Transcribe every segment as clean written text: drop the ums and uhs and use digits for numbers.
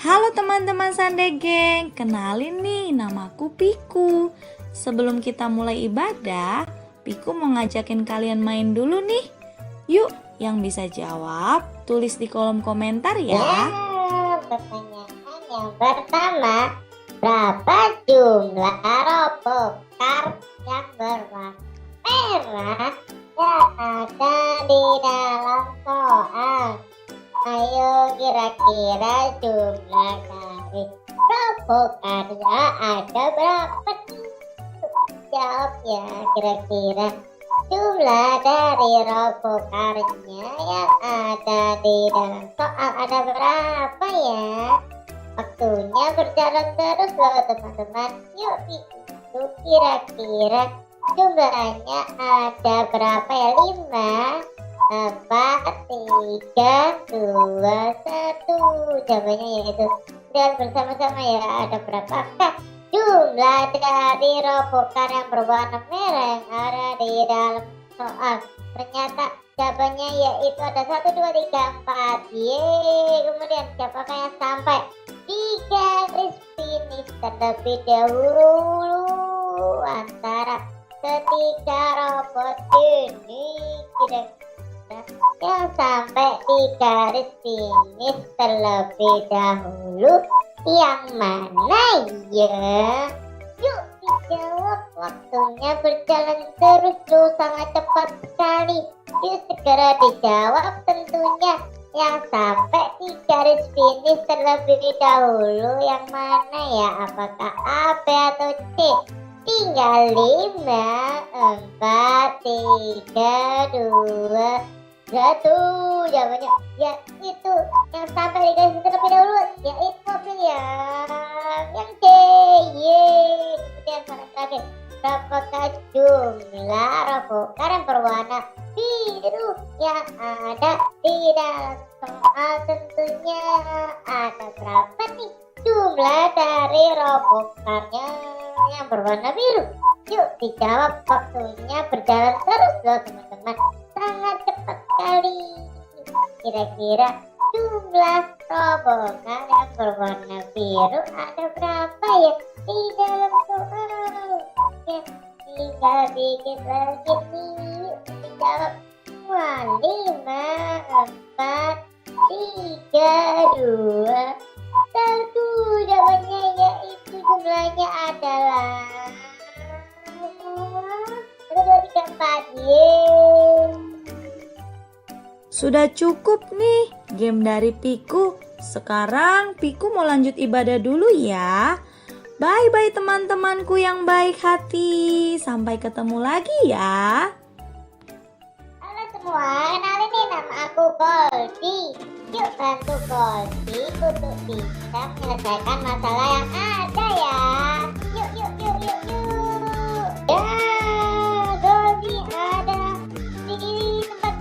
Halo teman-teman Sande Geng, kenalin nih namaku Piku. Sebelum kita mulai ibadah, Piku mau ngajakin kalian main dulu nih. Yuk, yang bisa jawab tulis di kolom komentar ya. Pertanyaan yang pertama, berapa jumlah robokar yang berwarna merah yang ada di dalam soal? Ayo kira-kira jumlah dari robokarnya ada berapa? Jawab ya, kira-kira jumlah dari robokarnya yang ada di dalam soal ada berapa ya? Waktunya berjalan terus loh teman-teman. Yuk itu kira-kira jumlahnya ada berapa ya? 5, 4, 3, 2, 1. Jawabannya yaitu, dan bersama-sama ya, ada berapakah jumlah dari robokar yang berwarna merah yang ada di dalam soal? Ternyata jawabannya yaitu ada 1, 2, 3, 4. Yeay, kemudian siapakah yang sampai di garis finish terlebih dahulu antara ketiga robot ini? Kira-kira yang sampai di garis finish terlebih dahulu yang mana ya? Yuk dijawab, waktunya berjalan terus loh, sangat cepat sekali. Yuk segera dijawab tentunya. Yang sampai di garis finish terlebih dahulu yang mana ya? Apakah A, B atau C? Tinggal 5, 4, 3, 2, 1. Jawabannya yaitu yang sampai di garis terlebih dahulu yaitu mobil yang C. Yeay. Kemudian mana terakhir, berapakah jumlah robokar yang berwarna biru yang ada di dalam soal? Tentunya ada berapa nih jumlah dari robokarnya yang berwarna biru? Yuk dijawab, waktunya berjalan terus loh teman-teman, sangat cepat sekali. Kira-kira jumlah robokar yang berwarna biru ada berapa ya di dalam soal? Oke, tinggal dikit lagi nih. Dijawab. 5, 4, 3, 2, 1. Jawabannya yaitu jumlahnya adalah 1, 2, 3, 4. Yeay. Sudah cukup nih game dari Piku. Sekarang Piku mau lanjut ibadah dulu ya. Bye-bye teman-temanku yang baik hati. Sampai ketemu lagi ya. Halo semua, kenalin nih, nama aku Goldie. Yuk bantu Goldie untuk bisa menyelesaikan masalah yang ada ya. Yuk. Ya, Goldie ada di tempat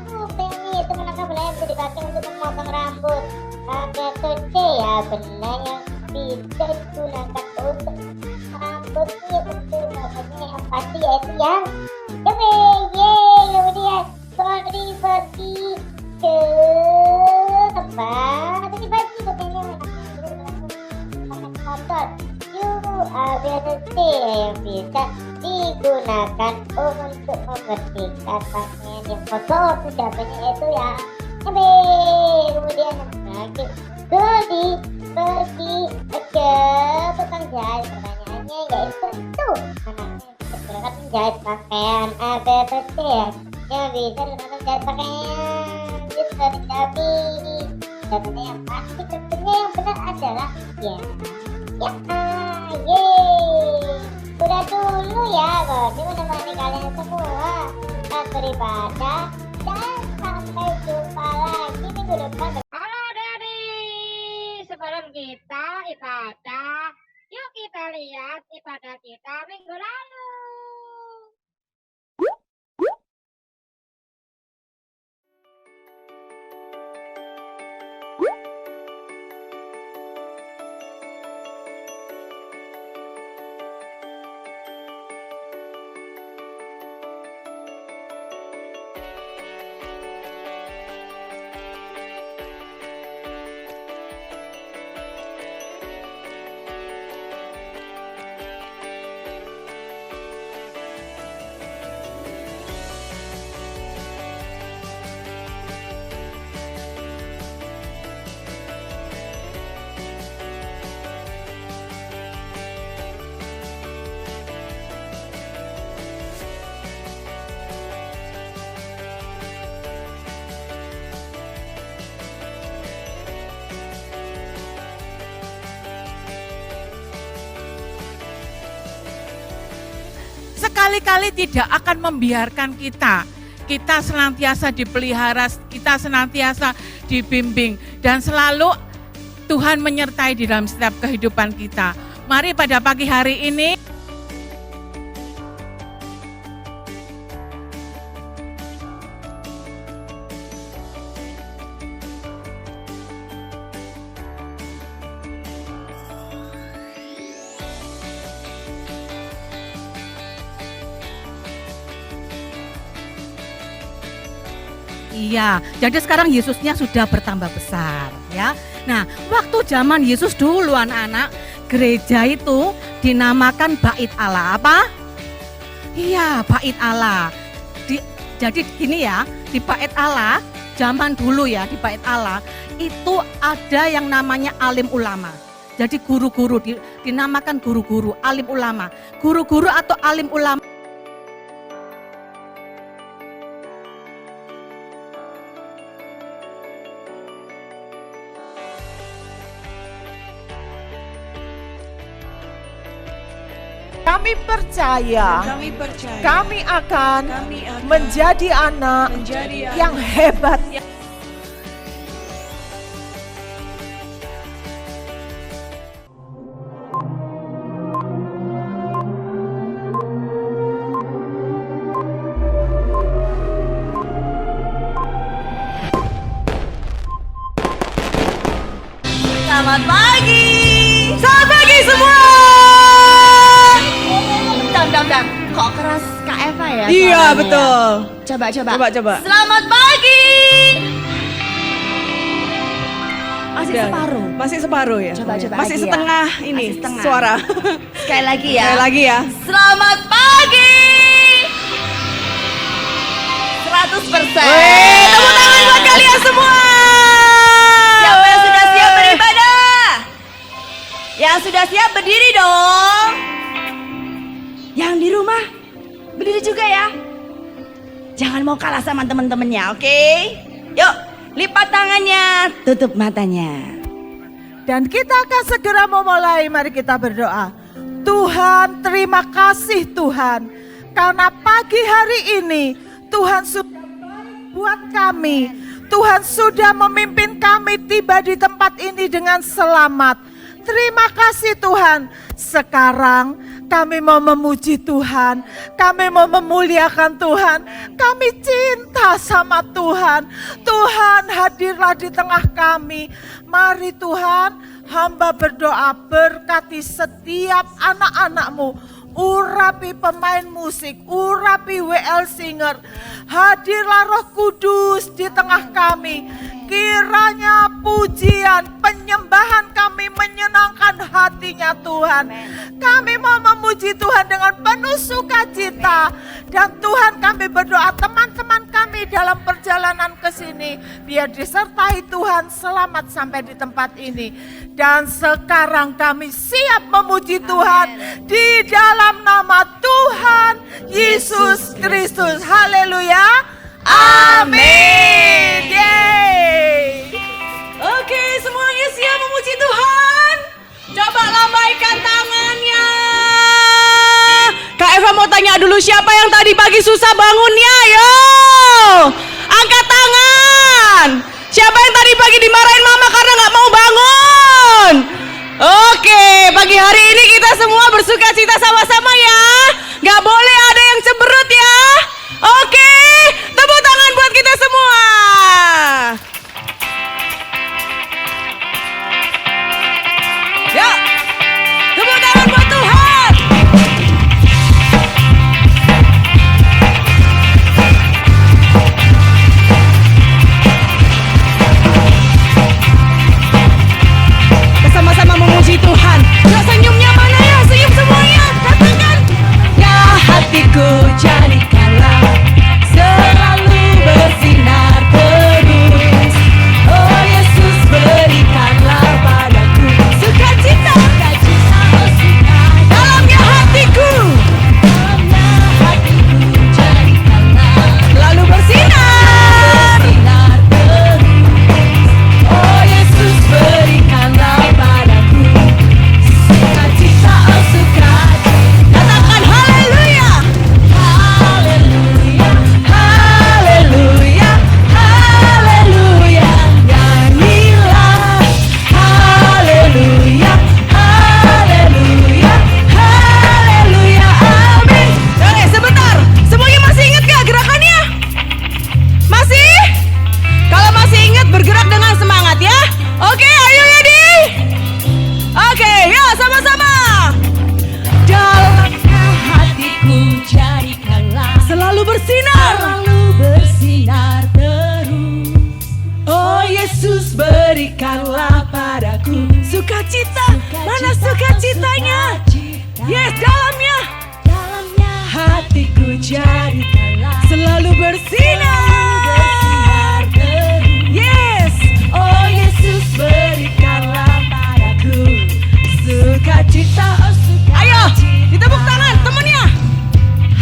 cukup ini. Itu menangkap benda yang bisa dipakai untuk memotong rambut. Ada C ya, benda yang bisa digunakan untuk rambut ini. Betul, makanya yang pasti yaitu yang kemudian Goldie pergi ke tempat tadi baju motor. Biasa sih yang bisa digunakan untuk membersihkan pakaian yang kotor. Jawabannya itu yang kemudian lagi Goldie pergi ke tukang jahit. Pertanyaannya yaitu anaknya menjahit pakaian A, B, atau C ya? Yang bisa digunakan menjahit pakaian itu sudah dijawab. Jawabannya yang pasti tentunya yang benar adalah ya. Yeay. Udah dulu ya, Goldie menemani kalian semua saat beribadah, dan sampai jumpa lagi minggu depan. Halo adik-adik, sebelum kita ibadah, yuk kita lihat ibadah kita minggu lalu. sekali-kali tidak akan membiarkan kita. Kita senantiasa dipelihara, kita senantiasa dibimbing, dan selalu Tuhan menyertai di dalam setiap kehidupan kita. Mari pada pagi hari ini Iya, jadi sekarang Yesusnya sudah bertambah besar ya. Nah, waktu zaman Yesus dulu anak-anak, gereja itu dinamakan Bait Allah. Apa? Iya, Bait Allah. Jadi gini ya, di Bait Allah, zaman dulu ya, di Bait Allah itu ada yang namanya alim ulama. Jadi guru-guru dinamakan guru-guru, alim ulama. Guru-guru atau alim ulama Kami percaya kami akan menjadi anak yang hebat. Selamat pagi. Selamat pagi semua. Bentar. Kok keras Kak Eva ya? Iya, suaranya betul. Ya? Coba. Selamat pagi. Masih separuh ya? Coba Masih lagi ya. setengah ini Masih setengah. suara. Sekali lagi ya. Sekali lagi ya. Selamat pagi. 100%. Tepuk tangan buat kalian semua. Siapa yang sudah siap beribadah? Yang sudah siap berdiri dong. Yang di rumah berdiri juga ya. Jangan mau kalah sama teman-temannya, oke? Yuk, lipat tangannya, tutup matanya. Dan kita akan segera memulai. Mari kita berdoa. Tuhan, terima kasih Tuhan, karena pagi hari ini Tuhan sudah baik buat kami. Tuhan sudah memimpin kami tiba di tempat ini dengan selamat. Terima kasih Tuhan. Sekarang kami mau memuji Tuhan, kami mau memuliakan Tuhan, kami cinta sama Tuhan. Tuhan, hadirlah di tengah kami. Mari Tuhan, hamba berdoa, berkati setiap anak-anak-Mu. Urapi pemain musik, urapi WL Singer. Hadirlah Roh Kudus di tengah kami. Kiranya pujian, penyembahan kami menyenangkan hatinya Tuhan. Kami mau memuji Tuhan dengan penuh sukacita. Dan Tuhan, kami berdoa teman-teman kami dalam perjalanan ke sini, biar disertai Tuhan selamat sampai di tempat ini. Dan sekarang kami siap memuji Tuhan di dalam nama Tuhan Yesus Kristus. Haleluya. Amin. Yeay. Oke, semuanya siap memuji Tuhan. Coba lambaikan tangannya. Kak Eva mau tanya dulu, siapa yang tadi pagi susah bangunnya? Yo, angkat tangan. Siapa yang tadi pagi dimarahin mama karena nggak mau bangun? Oke, pagi hari ini kita semua bersuka cita sama-sama ya. Nggak boleh ada yang cemberut ya. Oke, tepuk tangan buat kita semua. Ya, tepuk tangan buat Tuhan. Sama-sama memuji Tuhan. Ya, senyumnya mana ya? Senyum semuanya. Katakan. Ya hatiku jadikanlah bersinar. Selalu bersinar terus. Oh Yesus, berikanlah padaku sukacita. Mana sukacitanya? Yes, dalamnya hatiku jadikanlah selalu bersinar. Yes, oh Yesus, berikanlah padaku sukacita. Ayo, ditepuk tangan temennya.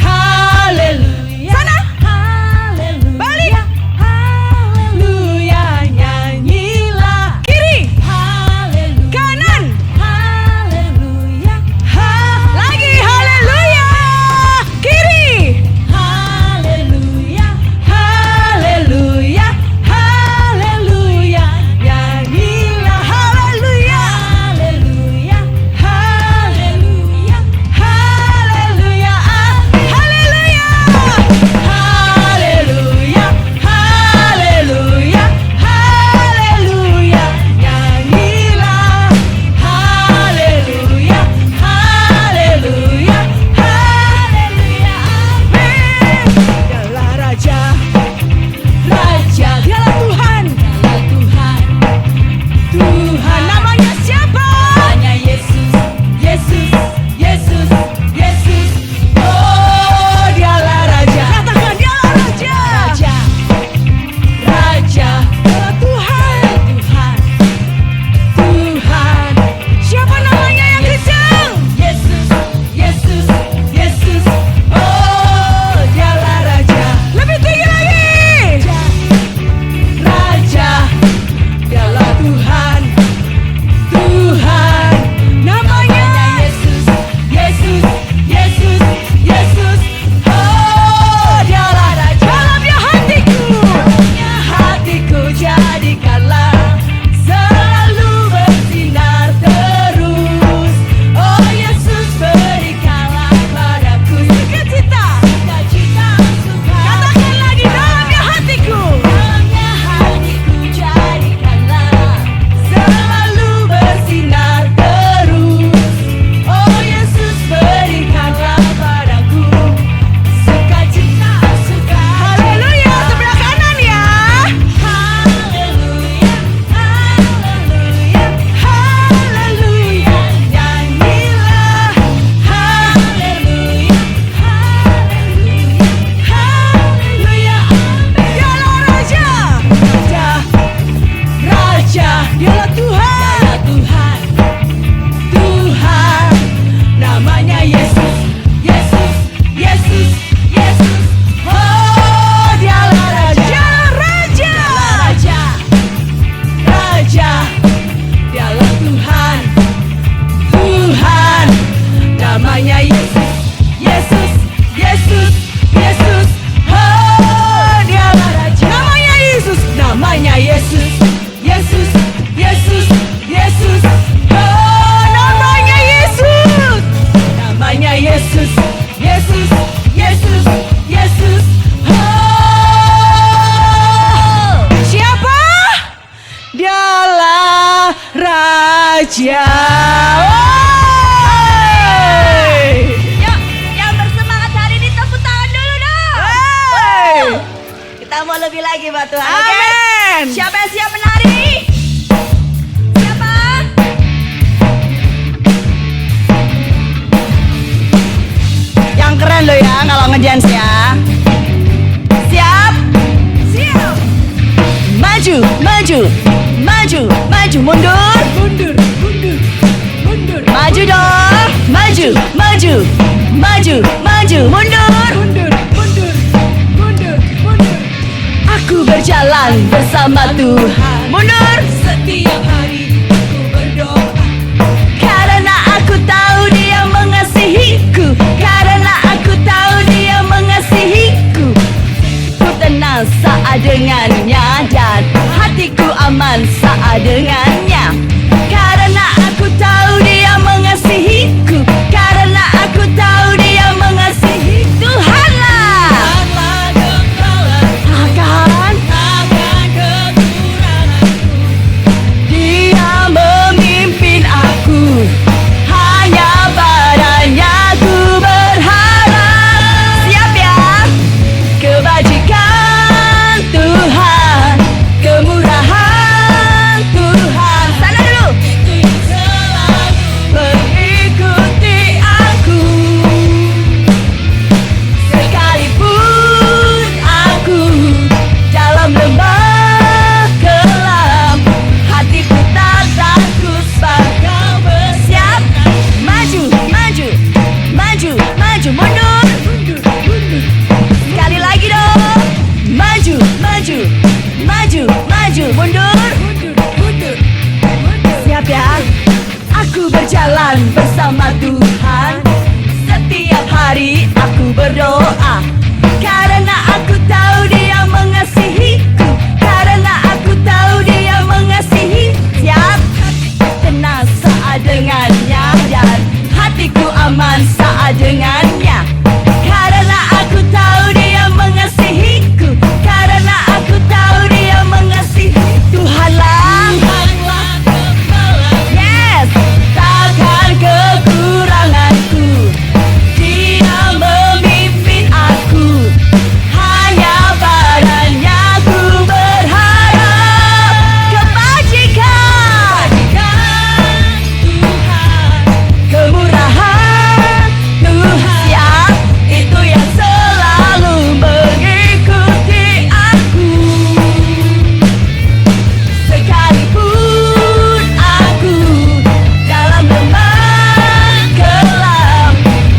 Haleluya. Sana. Haleluya. Balik. Haleluya. Nyanyilah. Kiri. Haleluya. Kanan. Haleluya. Lagi haleluya. Kiri. Haleluya. Haleluya. Haleluya. Nyanyilah. Haleluya. Haleluya. Haleluya. Haleluya. Haleluya. Haleluya. Haleluya. Haleluya. Nyanyilah. Haleluya. Haleluya. Haleluya. Amin. Dialah Raja. Raja. Dialah Tuhan. Dialah Tuhan. Tuhan. Namanya siapa? Namanya Yesus. Yesus. Yesus. Yesus. Oh, dialah Raja. Katakan dialah Raja. Raja. Raja. Dialah Tuhan. Tuhan. Tuhan. Siapa namanya yang kencang? Yesus. Yesus. Yesus. Oh, dialah Raja. Lebih tinggi lagi. Raja. Dialah Tuhan. Tuhan. Namanya Yesus. Yesus. Yesus. Yesus. Oh, dialah Raja. Dalamnya hatiku jadikanlah selalu bersinar terus. Oh Yesus, berikanlah padaku sukacita. Sukacita. Katakan lagi, dalamnya hatiku. Dalamnya hatiku jadikanlah selalu bersinar terus. Oh Yesus, berikanlah padaku sukacita. Haleluya, sebelah kanan ya. Haleluya. Haleluya. Haleluya. Nyanyilah. Haleluya. Haleluya. Haleluya. Dialah Raja. Raja. Raja. Dialah Tuhan. Tuhan. Tuhan. Namanya Yesus. Yesus. Yesus. Yesus. Oh, dialah Raja. Raja. Raja. Raja. Dialah Tuhan. Tuhan. Namanya Yesus. Yesus. Yesus. Yesus. Oh, dialah Raja. Namanya Yesus. Namanya Yesus. Yesus. Yesus. Yesus. Oh, namanya Yesus. Namanya Yesus. Yesus. Yesus. Yesus. Oh, siapa? Dialah Raja. Yuk, yang bersemangat hari ini tepuk tangan dulu dong. Kita mau lebih lagi buat Tuhan. Amin. Siapa yang siap menari? Siapa? Yang keren lo ya kalau ngedance ya. Siap? Siap. Maju, maju, maju, maju, mundur, mundur, mundur, mundur. Maju dong, maju, maju, maju, maju, mundur, mundur, mundur, mundur, mundur. Aku berjalan bersama Tuhan. Mundur. Setiap hari aku berdoa. Karena aku tahu Dia mengasihiku. Karena aku tahu Dia mengasihiku. Ku tenang saat dengannya dan hatiku aman saat dengannya. Karena aku tahu Dia mengasihiku. Karena aku tahu Dia mengasihi. Tuhanlah akan Dia memimpin aku. Hanya padanya ku berharap. Siap ya? jalan bersama Tuhan. Setiap hari aku berdoa, karena aku tahu Dia mengasihiku, karena aku tahu Dia mengasihi. Tiap hatiku tenang saat dengannya, dan hatiku aman saat dengannya. Karena aku tahu Dia mengasihiku, karena aku tahu Dia mengasihi. Tuhanlah yes, takkan kekuranganku. Dia memimpin aku, hanya padanya ku berharap. Kebajikan Tuhan, kemurahan Tuhan, ya, itu yang selalu mengikuti aku. Sekalipun aku dalam lembah gelap,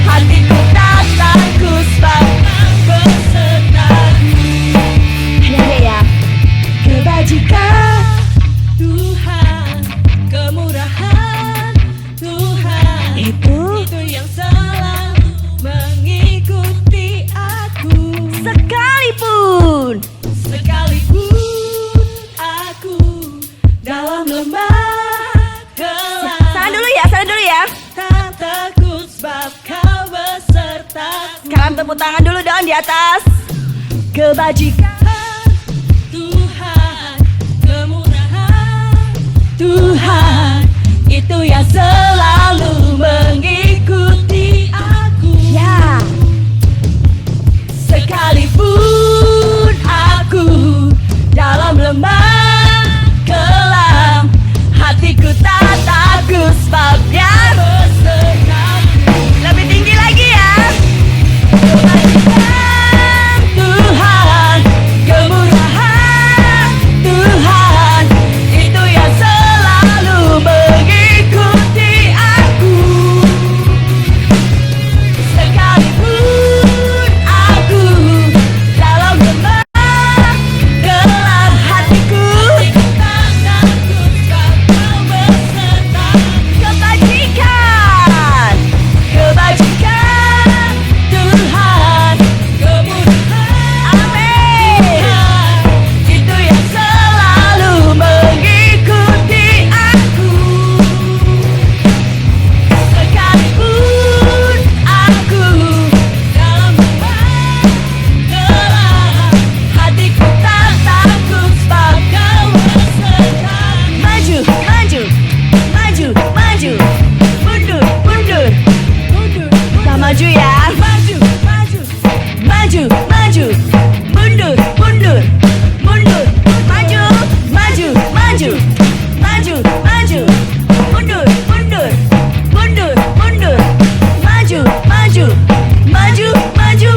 hatiku tak takut sebab Kau besertaku. Ya, kebajikan Tuhan, kemurahan Tuhan, itu yang selalu mengikuti aku. Sekalipun aku dalam lembah gelap. Sana dulu ya. Tak takut sebab Kau besertaku. Sekarang tepuk tangan dulu dong di atas. Kebajikan Tuhan, kemurahan Tuhan, itu yang selalu mengikuti aku. Ya. Sekalipun aku dalam lembah gelap, hatiku tak takut sebab Dia besertaku. Lebih tinggi lagi ya. Kebajikan Tuhan, kemurahan Tuhan, itu yang selalu mengikuti aku. Sekalipun aku dalam lembah gelap, hatiku tak takut sebab Kau besertaku. Kebajikan Tuhan, kemurahan amin, itu yang selalu mengikuti aku. Sekalipun aku dalam lembah gelap, hatiku tak takut sebab Kau besertaku. Maju, mundur, kita maju ya. Maju, mundur, maju,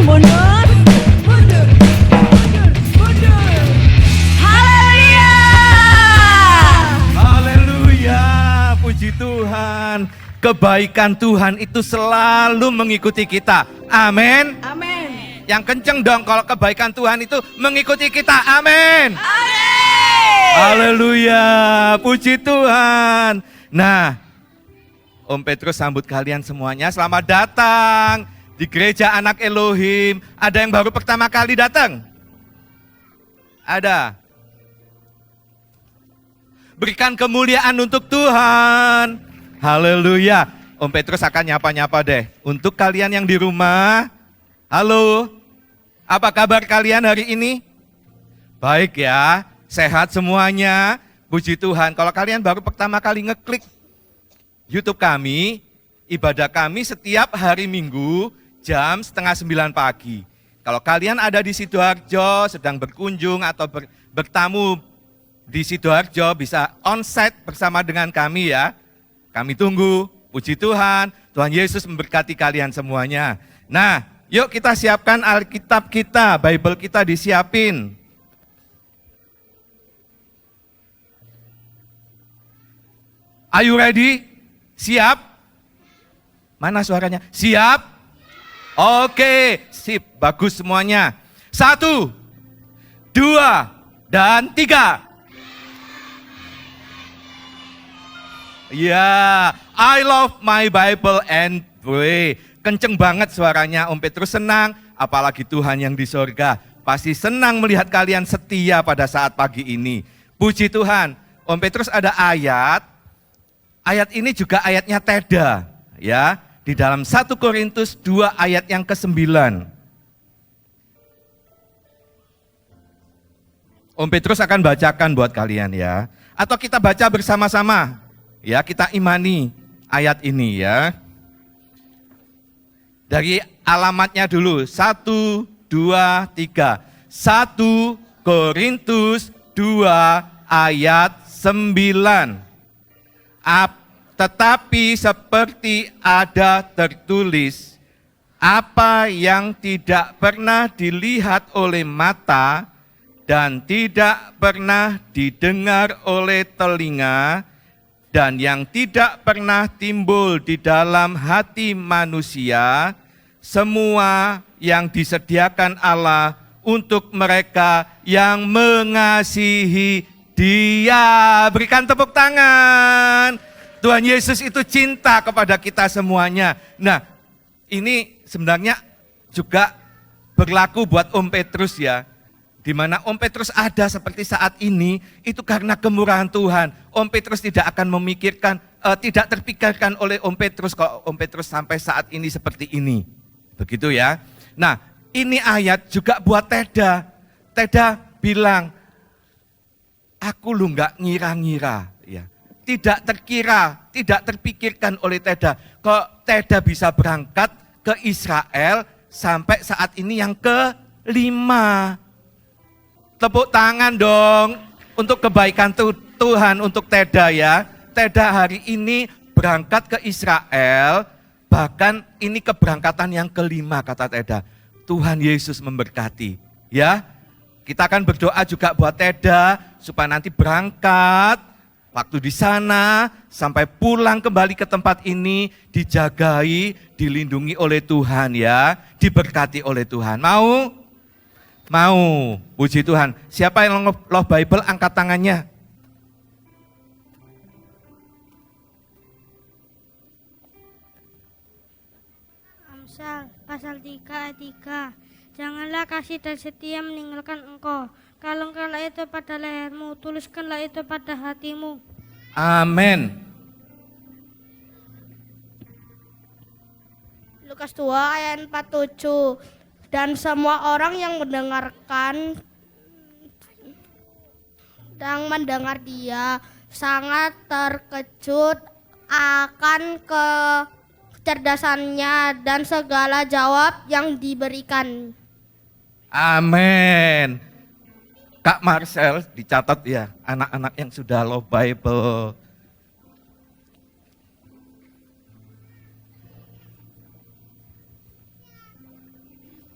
mundur, mundur. Haleluya. Haleluya, puji Tuhan. Kebaikan Tuhan itu selalu mengikuti kita. Amin. Amin. Yang kenceng dong kalau kebaikan Tuhan itu mengikuti kita. Amin. Amin. Haleluya, puji Tuhan. Nah, Om Petrus sambut kalian semuanya. Selamat datang di Gereja Anak Elohim. Ada yang baru pertama kali datang? Ada. Berikan kemuliaan untuk Tuhan. Haleluya. Om Petrus akan nyapa-nyapa deh. Untuk kalian yang di rumah, halo. Apa kabar kalian hari ini? Baik ya, sehat semuanya. Puji Tuhan. Kalau kalian baru pertama kali ngeklik YouTube kami, ibadah kami setiap hari Minggu jam 8:30 pagi. Kalau kalian ada di Sidoarjo, sedang berkunjung atau bertamu di Sidoarjo, bisa onsite bersama dengan kami ya. Kami tunggu, puji Tuhan, Tuhan Yesus memberkati kalian semuanya. Nah, yuk kita siapkan Alkitab kita, Bible kita disiapin. Are you ready? Siap? Mana suaranya? Siap? Oke, sip, bagus semuanya. 1, 2, dan 3. Ya, I love my Bible and pray. Kenceng banget suaranya, Om Petrus senang, apalagi Tuhan yang di sorga. Pasti senang melihat kalian setia pada saat pagi ini. Puji Tuhan, Om Petrus ada ayat ini juga ayatnya Teda. Ya, di dalam 1 Korintus 2 ayat yang ke-9. Om Petrus akan bacakan buat kalian ya. Atau kita baca bersama-sama. Ya, kita imani ayat ini ya. Dari alamatnya dulu. 1, 2, 3. 1 Korintus 2 ayat 9. Tetapi seperti ada tertulis, apa yang tidak pernah dilihat oleh mata dan tidak pernah didengar oleh telinga dan yang tidak pernah timbul di dalam hati manusia, semua yang disediakan Allah untuk mereka yang mengasihi Dia. Berikan tepuk tangan. Tuhan Yesus itu cinta kepada kita semuanya. Nah, ini sebenarnya juga berlaku buat Om Petrus ya. Di mana Om Petrus ada seperti saat ini, itu karena kemurahan Tuhan. Om Petrus tidak akan memikirkan, tidak terpikirkan oleh Om Petrus kalau Om Petrus sampai saat ini seperti ini. Begitu ya. Nah, ini ayat juga buat Teda. Teda bilang, aku lu nggak ngira-ngira. Ya. Tidak terkira, tidak terpikirkan oleh Teda. Kok Teda bisa berangkat ke Israel sampai saat ini yang ke-5. Tepuk tangan dong untuk kebaikan Tuhan untuk Teda ya. Teda hari ini berangkat ke Israel, bahkan ini keberangkatan yang ke-5 kata Teda. Tuhan Yesus memberkati ya. Kita akan berdoa juga buat Teda supaya nanti berangkat waktu di sana sampai pulang kembali ke tempat ini dijagai, dilindungi oleh Tuhan ya, diberkati oleh Tuhan. Mau? Mau. Puji Tuhan. Siapa yang love Bible angkat tangannya? Amsal pasal 3 ayat 3. Janganlah kasih dan setia meninggalkan engkau. Kalungkanlah itu pada lehermu, tuliskanlah itu pada hatimu. Amin. Lukas 2 ayat 47. Dan semua orang yang mendengarkan dan mendengar dia sangat terkejut akan kecerdasannya dan segala jawab yang diberikan. Amin. Kak Marcel dicatat ya, anak-anak yang sudah love Bible.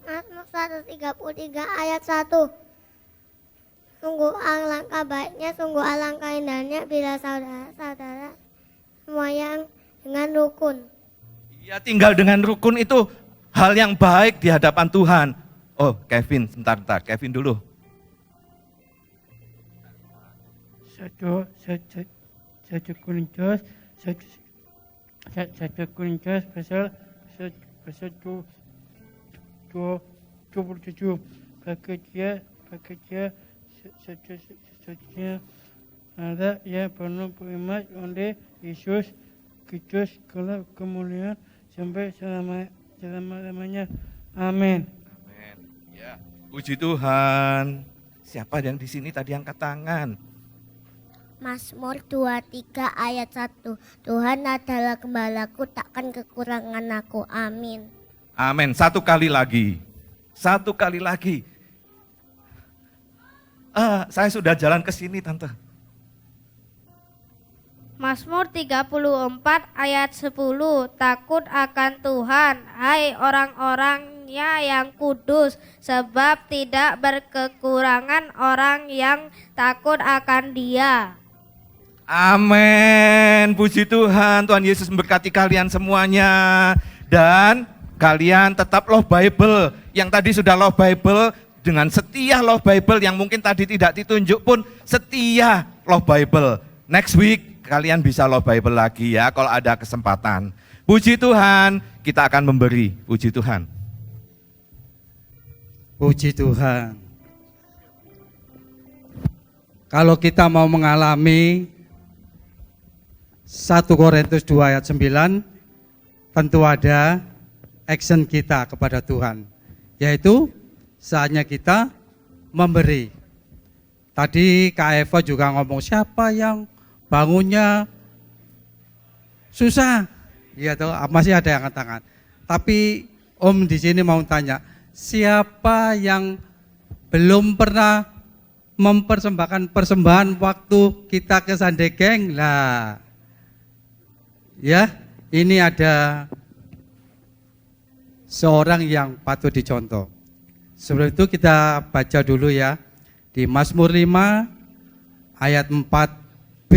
Mazmur 133 ayat 1. Sungguh alangkah baiknya, sungguh alangkah indahnya bila saudara-saudara semua yang dengan rukun. Ya, tinggal dengan rukun itu hal yang baik di hadapan Tuhan. Oh, Kevin, sebentar. Kevin dulu. 1 Korintus pasal 27. Bekerja satu-satunya Allah yang penuh beriman oleh Yesus Kristus segala kemuliaan sampai selama-lamanya. Amin. Amin. Ya, puji Tuhan. Siapa yang di sini tadi angkat tangan? Mazmur 23 ayat 1. Tuhan adalah gembalaku, takkan kekurangan aku. Amin. Amin. Satu kali lagi. Saya sudah jalan ke sini, Tante. Mazmur 34 ayat 10. Takut akan Tuhan, hai orang-orangnya yang kudus, sebab tidak berkekurangan orang yang takut akan Dia. Amin. Puji Tuhan. Tuhan Yesus memberkati kalian semuanya. Dan kalian tetap love Bible. Yang tadi sudah love Bible, dengan setia love Bible, yang mungkin tadi tidak ditunjuk pun setia love Bible. Next week kalian bisa low Bible lagi ya kalau ada kesempatan. Puji Tuhan, kita akan memberi. Puji Tuhan. Puji Tuhan. Kalau kita mau mengalami 1 Korintus 2 ayat 9, tentu ada action kita kepada Tuhan, yaitu saatnya kita memberi. Tadi Kak Eva juga ngomong, siapa yang bangunnya susah? Iya tuh, masih ada yang angkat tangan. Tapi Om di sini mau tanya, siapa yang belum pernah mempersembahkan persembahan waktu kita ke Sandegeng? Lah, ya, ini ada seorang yang patut dicontoh. Sebelum itu kita baca dulu ya, di Mazmur 5 ayat 4b.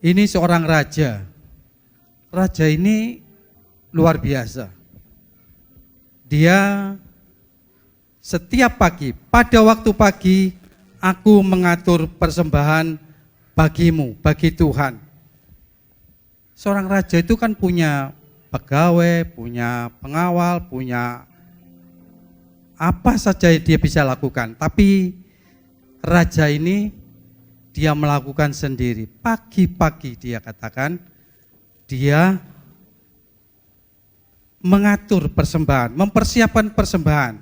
Ini seorang raja. Raja ini luar biasa. Dia setiap pagi, pada waktu pagi, aku mengatur persembahan bagimu, bagi Tuhan. Seorang raja itu kan punya pegawai, punya pengawal, punya apa saja dia bisa lakukan. Tapi raja ini dia melakukan sendiri. Pagi-pagi dia katakan, dia mengatur persembahan, mempersiapkan persembahan.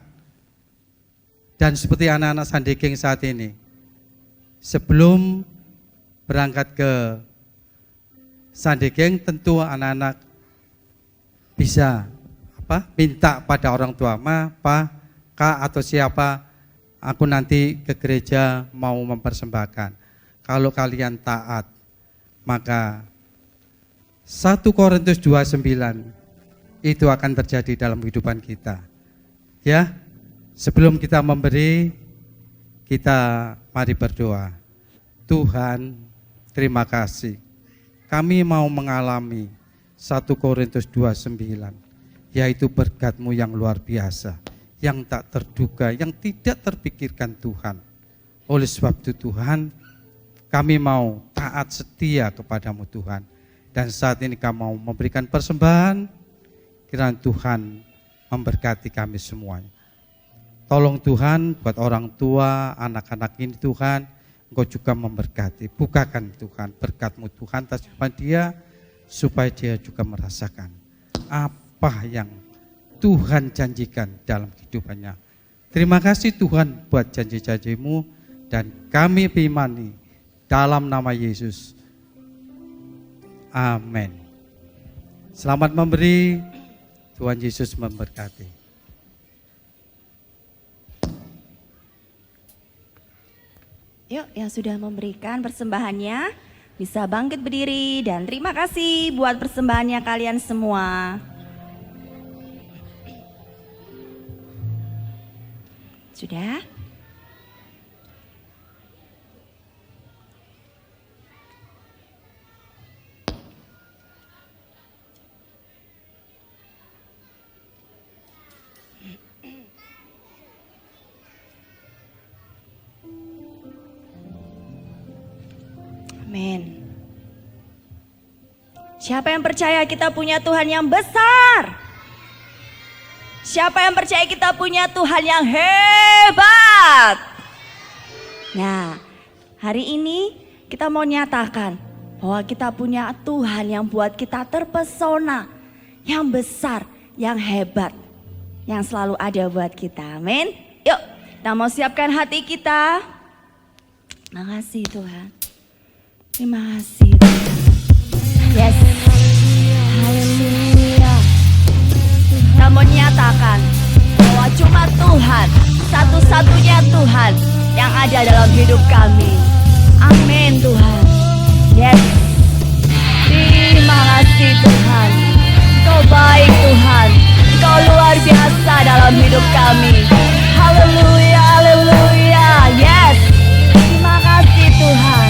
Dan seperti anak-anak Sandegeng saat ini, sebelum berangkat ke Sandegeng, tentu anak-anak bisa minta pada orang tua, Ma, Pa, Kak atau siapa, aku nanti ke gereja mau mempersembahkan. Kalau kalian taat, maka 1 Korintus 2:9 itu akan terjadi dalam kehidupan kita. Ya, sebelum kita memberi, kita mari berdoa. Tuhan, terima kasih. Kami mau mengalami 1 Korintus 2:9, yaitu berkat-Mu yang luar biasa, yang tak terduga, yang tidak terpikirkan Tuhan. Oleh sebab itu Tuhan, kami mau taat setia kepadamu Tuhan. Dan saat ini kami mau memberikan persembahan, kiranya Tuhan memberkati kami semuanya. Tolong Tuhan buat orang tua, anak-anak ini Tuhan, Engkau juga memberkati. Bukakan Tuhan berkat-Mu Tuhan atas kehidupan dia, supaya dia juga merasakan apa yang Tuhan janjikan dalam kehidupannya. Terima kasih Tuhan buat janji-janji-Mu, dan kami imani dalam nama Yesus. Amin. Selamat memberi. Tuhan Yesus memberkati. Yuk, yang sudah memberikan persembahannya bisa bangkit berdiri, dan terima kasih buat persembahannya kalian semua. Sudah? Amin. Siapa yang percaya kita punya Tuhan yang besar? Siapa yang percaya kita punya Tuhan yang hebat? Nah, hari ini kita mau nyatakan bahwa kita punya Tuhan yang buat kita terpesona, yang besar, yang hebat, yang selalu ada buat kita. Amin. Yuk, kita mau siapkan hati kita. Makasih Tuhan. Terima kasih. Yes. Haleluya. Kita mau nyatakan bahwa cuma Tuhan, satu-satunya Tuhan yang ada dalam hidup kami. Amin Tuhan. Yes. Terima kasih Tuhan. Engkau baik Tuhan. Engkau luar biasa dalam hidup kami. Haleluya, haleluya. Yes. Terima kasih Tuhan.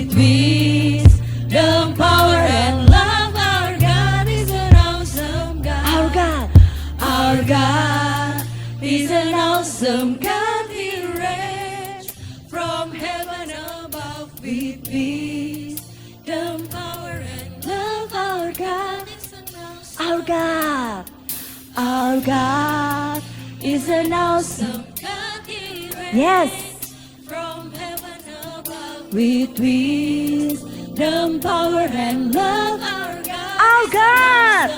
with wisdom, power, and love. Our God is an awesome God. Our God. Our God is an awesome God. He reigns from heaven above with wisdom, power, and love. Our God is an awesome Our God. Our God is an awesome. God. He reigns Yes. from heaven above with wisdom, power, and love. Our God. Our God.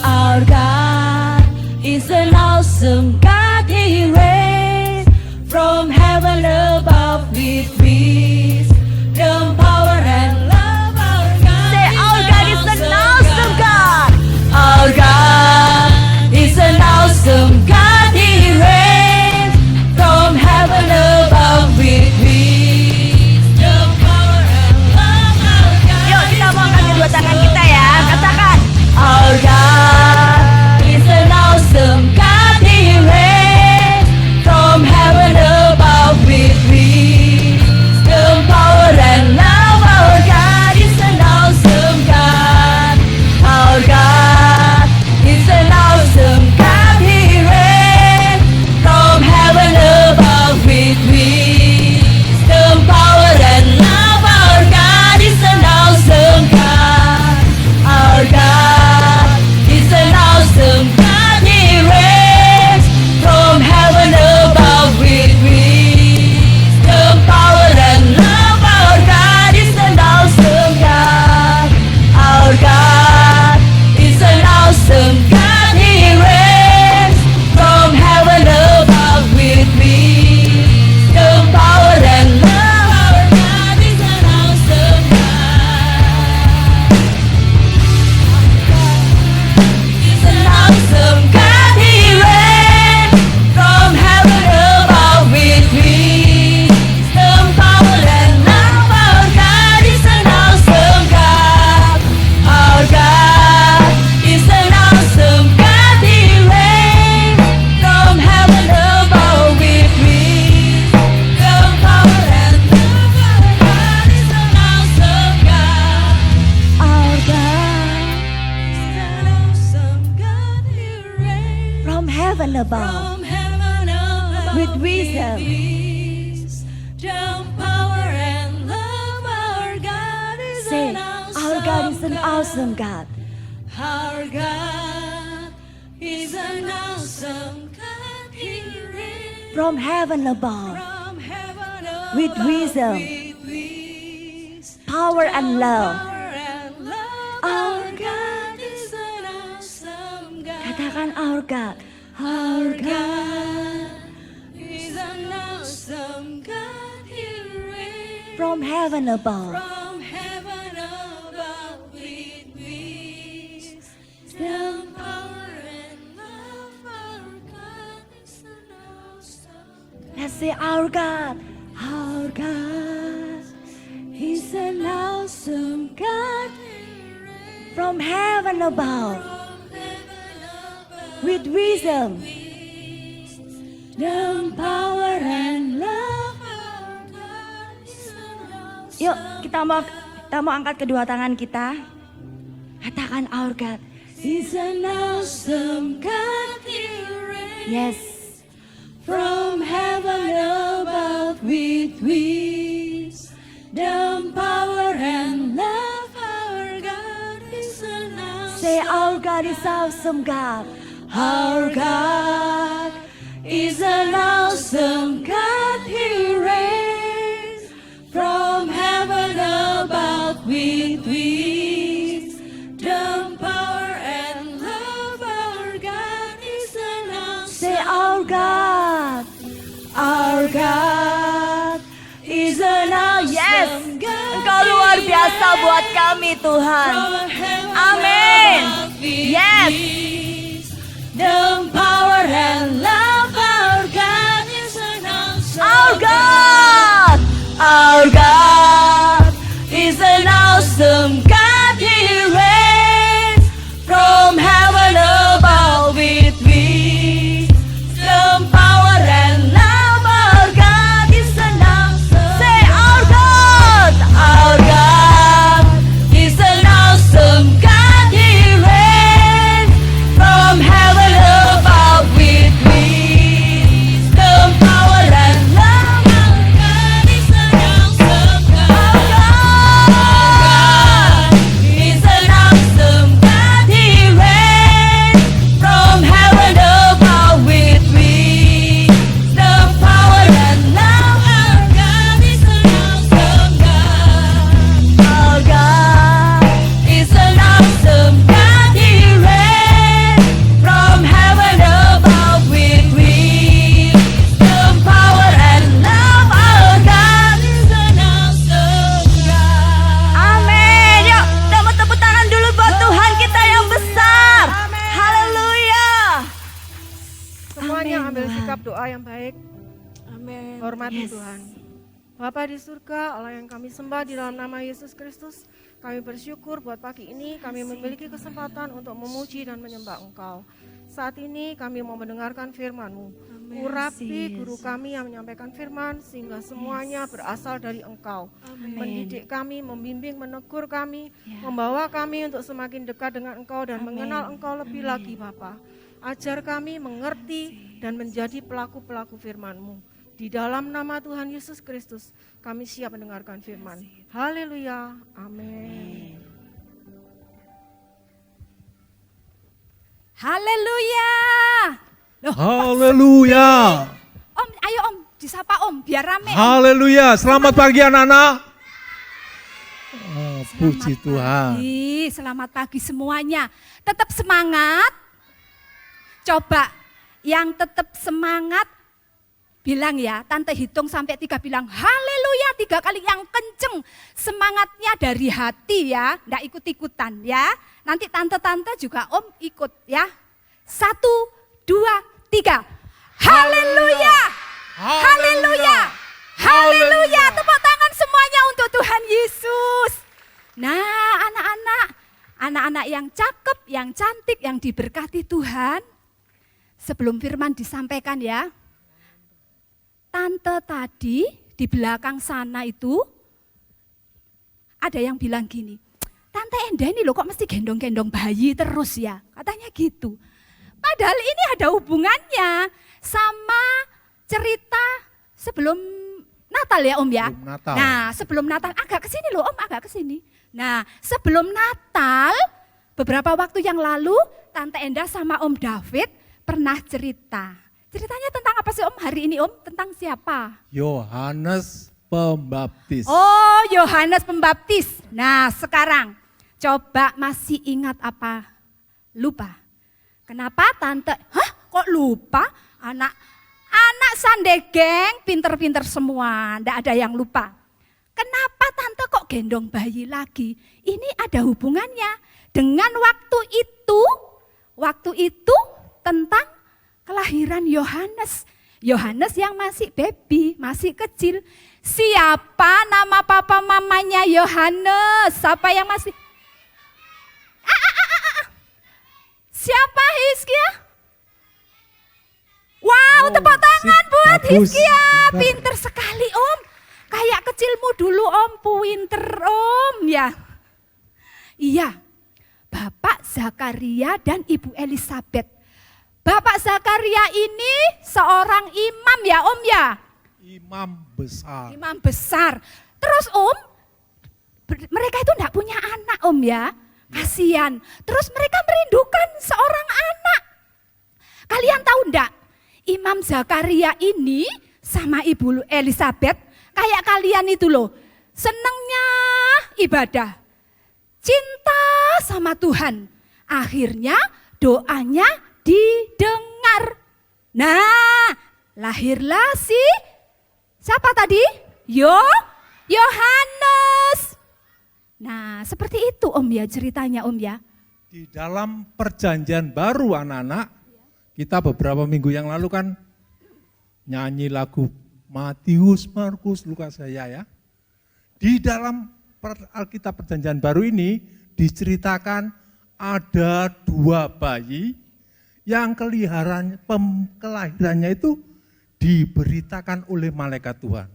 Our God is an awesome God. He reigns from heaven above with wisdom, power, and love. Our God. Say, our God is an awesome God. Our God is an awesome God. He reigns from heaven above with wisdom, power, and love. Our God. Yuk kita mau angkat kedua tangan kita ya. Katakan. Our God is an awesome God. He reigns from heaven above with wisdom, power, and love. Our God is an awesome God. Our God is an awesome God. He reigns from heaven above with wisdom, power, and love. Our God is an awesome God. Our God is an awesome God. He reigns from heaven above with wisdom, power, and love. Our God is an awesome God. Our God is an awesome God. He reigns from heaven above with wisdom, power, and love. Our God is an awesome God. He's an awesome God. He reigns from heaven above with wisdom, power, and love. Our God is an awesome God. Our God is an awesome God. He reigns from heaven above with wisdom, power, and love. Our God is an awesome God. Our God is an awesome God. He reigns From heaven above. from heaven above With wisdom. wisdom, power, and love. Our God is Say, an awesome our God is an awesome God. Our God is an awesome God. He reigns From heaven above. from heaven above With wisdom. with wisdom, Power and love. power, and love. Our Our God is an awesome God. Katakan our God. Our God is an awesome God. He reigns From heaven above. from heaven above with wisdom, power, and love. Our God is an awesome God. Let's say our God. Our God is an awesome God. From heaven above. With wisdom. Wisdom, power, and love. Yuk kita mau angkat kedua tangan kita. Katakan our God. He's an awesome God. He reigns Yes. from heaven above with wisdom, power, and love. Our God is an awesome Say our God is awesome God. Our God is an awesome God. He reigns from heaven above with wisdom, power, and love. Our God is an awesome Say our God. Our God is an awesome Yes. God. Engkau luar biasa buat kami Tuhan. From heaven Amin. above with Yes. wisdom, power, and love. Our God is an awesome Our God. Our God is an awesome God. He reigns from heaven above with wisdom, power, and love. Our God is an awesome Say our God. Hormati Tuhan. Bapa di surga, Allah yang kami sembah di dalam nama Yesus Kristus, kami bersyukur buat pagi ini kami memiliki kesempatan untuk memuji dan menyembah Engkau. Saat ini kami mau mendengarkan firman-Mu. Urapi guru kami yang menyampaikan firman sehingga semuanya berasal dari Engkau. Mendidik kami, membimbing, menegur kami, membawa kami untuk semakin dekat dengan Engkau dan mengenal Engkau lebih lagi Bapa. Ajar kami mengerti dan menjadi pelaku-pelaku firman-Mu. Di dalam nama Tuhan Yesus Kristus, kami siap mendengarkan firman. Haleluya. Amin. Haleluya. Haleluya. Om, ayo Om, disapa Om, biar rame. Haleluya. Selamat pagi anak-anak. Puji Tuhan. Selamat pagi semuanya. Tetap semangat. Coba yang tetap semangat bilang ya, Tante hitung sampai 3 bilang haleluya 3 kali yang kenceng. Semangatnya dari hati ya, enggak ikut-ikutan ya. Nanti tante-tante juga Om ikut ya. 1, 2, 3. Haleluya. Haleluya. Haleluya. Tepuk tangan semuanya untuk Tuhan Yesus. Nah, anak-anak yang cakep, yang cantik, yang diberkati Tuhan. Sebelum firman disampaikan ya. Tante tadi di belakang sana itu ada yang bilang gini, Tante Enda ini loh kok mesti gendong-gendong bayi terus ya, katanya gitu. Padahal ini ada hubungannya sama cerita sebelum Natal ya Om ya. Natal. Nah sebelum Natal, agak kesini loh Om, agak kesini. Nah sebelum Natal, beberapa waktu yang lalu Tante Enda sama Om David pernah cerita. Ceritanya tentang apa sih Om hari ini Om? Tentang siapa? Yohanes Pembaptis. Oh Yohanes Pembaptis. Nah sekarang coba masih ingat apa? Lupa. Kenapa Tante? Hah kok lupa? Anak Sunday Geng pinter-pinter semua. Nggak ada yang lupa. Kenapa Tante kok gendong bayi lagi? Ini ada hubungannya dengan waktu itu tentang kelahiran Yohanes. Yohanes yang masih baby, masih kecil. Siapa nama papa mamanya Yohanes? Siapa yang masih? Siapa Hizkia? Wow, tepuk tangan buat Hizkia. Pinter sekali Om. Kayak kecilmu dulu Om, pinter Om ya. Iya, Bapak Zakaria dan Ibu Elizabeth. Bapak Zakaria ini seorang imam ya Om ya? Imam besar. Imam besar. Terus Om, mereka itu enggak punya anak Om ya? Kasihan. Terus mereka merindukan seorang anak. Kalian tahu enggak? Imam Zakaria ini sama Ibu Elizabeth kayak kalian itu loh. Senengnya ibadah. Cinta sama Tuhan. Akhirnya doanya didengar. Nah, lahirlah siapa tadi? Yohanes. Nah, seperti itu Om ya ceritanya Om ya. Di dalam perjanjian baru anak-anak, kita beberapa minggu yang lalu kan nyanyi lagu Matius, Markus, Lukas ya. Di dalam Alkitab perjanjian baru ini diceritakan ada 2 bayi yang kelahirannya itu diberitakan oleh malaikat Tuhan.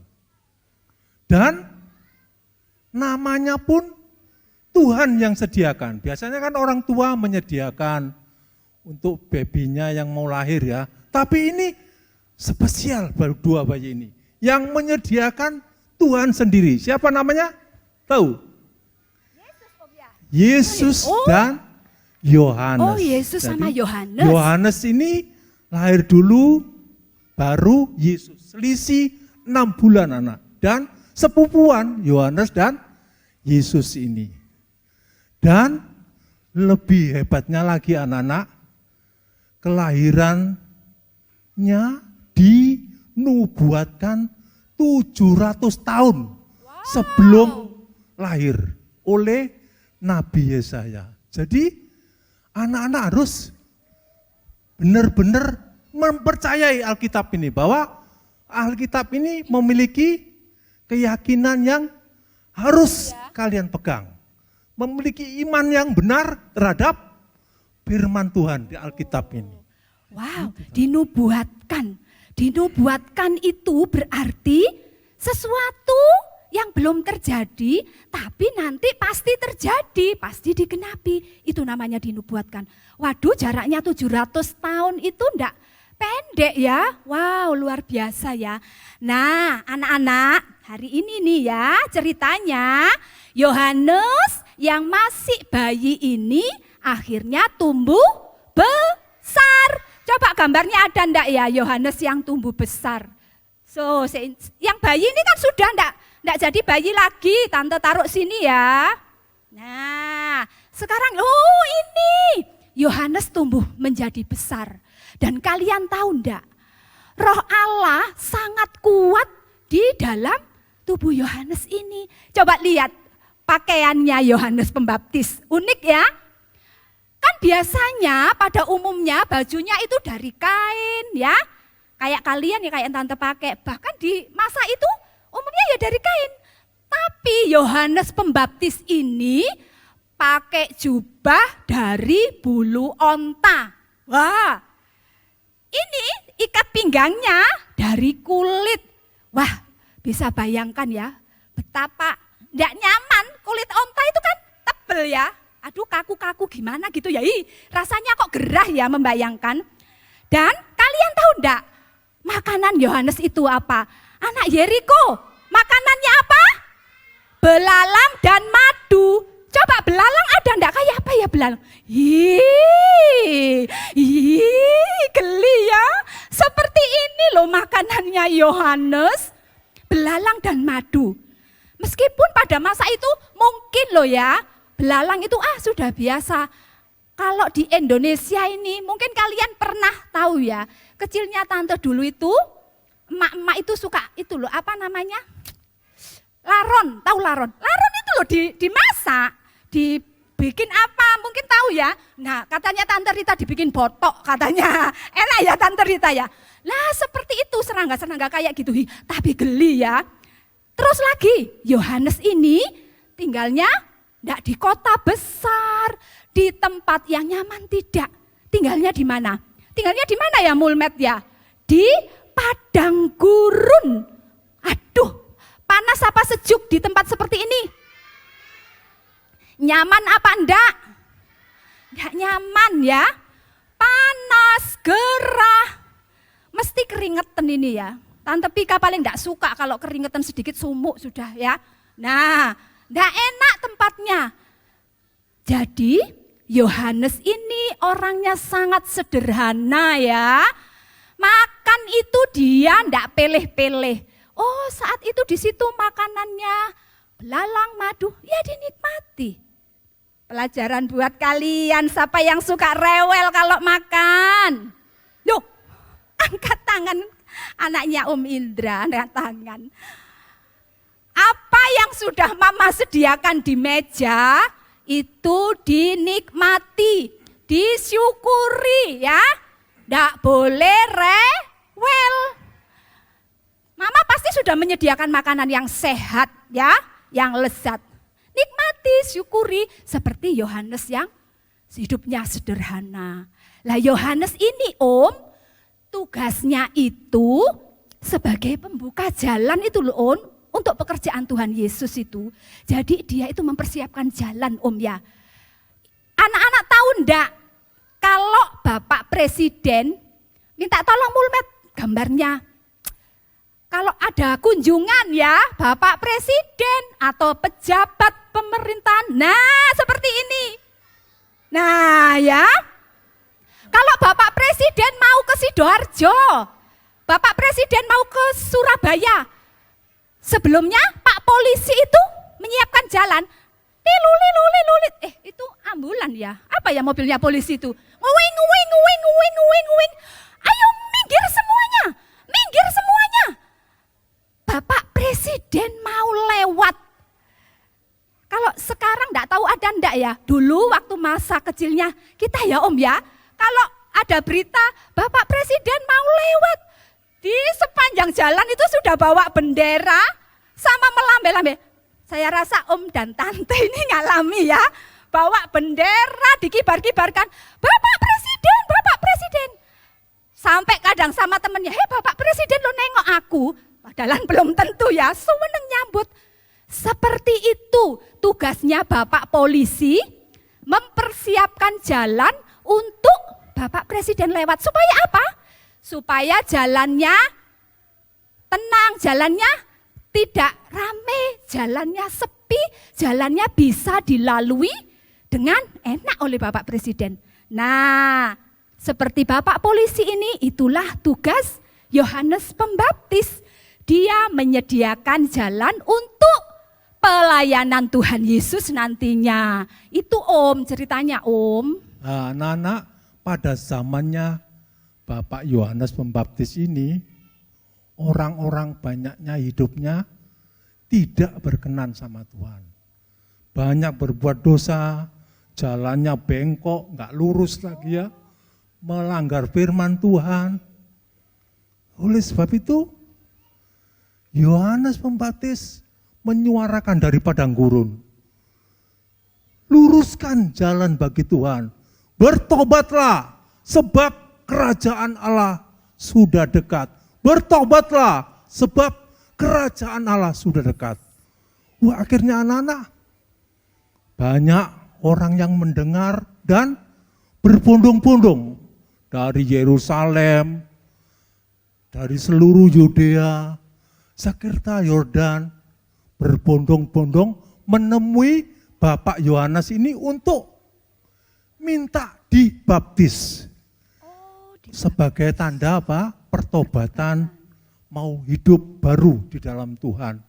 Dan namanya pun Tuhan yang sediakan. Biasanya kan orang tua menyediakan untuk babynya yang mau lahir ya. Tapi ini spesial baru 2 bayi ini. Yang menyediakan Tuhan sendiri. Siapa namanya? Tahu? Yesus dan Yohanes. Oh Yesus sama Yohanes. Yohanes ini lahir dulu baru Yesus. Selisih 6 bulan anak. Dan sepupuan Yohanes dan Yesus ini. Dan lebih hebatnya lagi anak-anak, kelahirannya dinubuatkan 700 tahun sebelum lahir oleh Nabi Yesaya. Jadi anak-anak harus benar-benar mempercayai Alkitab ini bahwa Alkitab ini memiliki keyakinan yang harus kalian pegang. Memiliki iman yang benar terhadap firman Tuhan di Alkitab ini. Wow, dinubuatkan. Dinubuatkan itu berarti sesuatu yang belum terjadi, tapi nanti pasti terjadi, pasti digenapi. Itu namanya dinubuatkan. Waduh, jaraknya 700 tahun itu enggak pendek ya. Wow, luar biasa ya. Nah, anak-anak, hari ini nih ya ceritanya, Yohanes yang masih bayi ini akhirnya tumbuh besar. Coba gambarnya ada enggak ya Yohanes yang tumbuh besar? So, yang bayi ini kan sudah enggak jadi bayi lagi, Tante taruh sini ya. Nah, sekarang ini Yohanes tumbuh menjadi besar. Dan kalian tahu enggak, Roh Allah sangat kuat di dalam tubuh Yohanes ini. Coba lihat pakaiannya Yohanes Pembaptis, unik ya. Kan biasanya pada umumnya bajunya itu dari kain ya. Kayak kalian ya, kayak Tante pakai. Bahkan di masa itu umumnya ya dari kain. Tapi Yohanes Pembaptis ini pakai jubah dari bulu onta. Wah, ini ikat pinggangnya dari kulit. Wah, bisa bayangkan ya betapa enggak nyaman. Kulit onta itu kan tebel ya. Aduh, kaku-kaku gimana gitu ya. Rasanya kok gerah ya membayangkan. Dan kalian tahu enggak makanan Yohanes itu apa? Anak Yeriko, makanannya apa? Belalang dan madu. Coba belalang ada enggak? Kayak apa ya belalang? Geli ya. Seperti ini loh makanannya Yohanes, belalang dan madu. Meskipun pada masa itu mungkin loh ya, belalang itu sudah biasa. Kalau di Indonesia ini mungkin kalian pernah tahu ya, kecilnya Tante dulu itu, emak-emak itu suka itu loh, apa namanya? Laron, tahu laron? Laron itu loh dimasak, dibikin apa, mungkin tahu ya. Nah katanya Tante Rita dibikin botok katanya, enak ya Tante Rita ya. Nah seperti itu serangga-serangga kayak gitu, tapi geli ya. Terus lagi Yohanes ini tinggalnya enggak di kota besar, di tempat yang nyaman tidak. Tinggalnya di mana? Tinggalnya di mana ya Mulmet ya? Di padang gurun. Aduh, panas apa sejuk di tempat seperti ini? Nyaman apa enggak? Enggak nyaman ya. Panas, gerah. Mesti keringetan ini ya. Tante Pika paling enggak suka kalau keringetan sedikit sumuk sudah ya. Nah, enggak enak tempatnya. Jadi Yohanes ini orangnya sangat sederhana ya. Makan itu dia enggak peleh-peleh. Oh, saat itu di situ makanannya belalang, madu, ya dinikmati. Pelajaran buat kalian, siapa yang suka rewel kalau makan? Loh, angkat tangan anaknya Om Indra, angkat tangan. Apa yang sudah Mama sediakan di meja, itu dinikmati, disyukuri ya. Nggak boleh rewel. Mama pasti sudah menyediakan makanan yang sehat ya, yang lezat. Nikmati, syukuri seperti Yohanes yang hidupnya sederhana. Lah Yohanes ini Om, tugasnya itu sebagai pembuka jalan itu loh Om, untuk pekerjaan Tuhan Yesus itu. Jadi dia itu mempersiapkan jalan Om ya. Anak-anak tahu enggak, kalau Bapak Presiden, minta tolong Mulmet gambarnya. Kalau ada kunjungan ya, Bapak Presiden atau pejabat pemerintahan, nah seperti ini. Nah ya, kalau Bapak Presiden mau ke Sidoarjo, Bapak Presiden mau ke Surabaya, sebelumnya Pak Polisi itu menyiapkan jalan. Lilu, itu ambulan ya, apa ya mobilnya polisi itu? Nguing. Ayo minggir semuanya, minggir semuanya. Bapak Presiden mau lewat. Kalau sekarang enggak tahu ada enggak ya, dulu waktu masa kecilnya kita ya Om ya, kalau ada berita Bapak Presiden mau lewat, Di sepanjang jalan itu sudah bawa bendera sama melambe-lambe. Saya rasa om dan tante ini ngalami ya. Bawa bendera dikibar-kibarkan. Bapak Presiden. Sampai kadang sama temennya, Bapak Presiden lo nengok aku. Padahal belum tentu ya, seneng nyambut. Seperti itu tugasnya Bapak Polisi, mempersiapkan jalan untuk Bapak Presiden lewat. Supaya apa? Supaya jalannya tenang, jalannya tidak rame, jalannya sepi, jalannya bisa dilalui dengan enak oleh Bapak Presiden. Nah, seperti Bapak Polisi ini, itulah tugas Yohanes Pembaptis. Dia menyediakan jalan untuk pelayanan Tuhan Yesus nantinya. Itu om, ceritanya om. Nah, anak-anak pada zamannya Bapak Yohanes Pembaptis ini, orang-orang banyaknya hidupnya tidak berkenan sama Tuhan. Banyak berbuat dosa, jalannya bengkok, nggak lurus lagi ya, melanggar firman Tuhan. Oleh sebab itu, Yohanes Pembaptis menyuarakan dari padang gurun, luruskan jalan bagi Tuhan, bertobatlah sebab kerajaan Allah sudah dekat. Bertobatlah sebab kerajaan Allah sudah dekat. Wah, akhirnya anak-anak, banyak orang yang mendengar dan berbondong-bondong dari Yerusalem, dari seluruh Yudea, sekitar Yordan, berbondong-bondong menemui Bapak Yohanes ini untuk minta dibaptis. Sebagai tanda apa? Pertobatan, mau hidup baru di dalam Tuhan.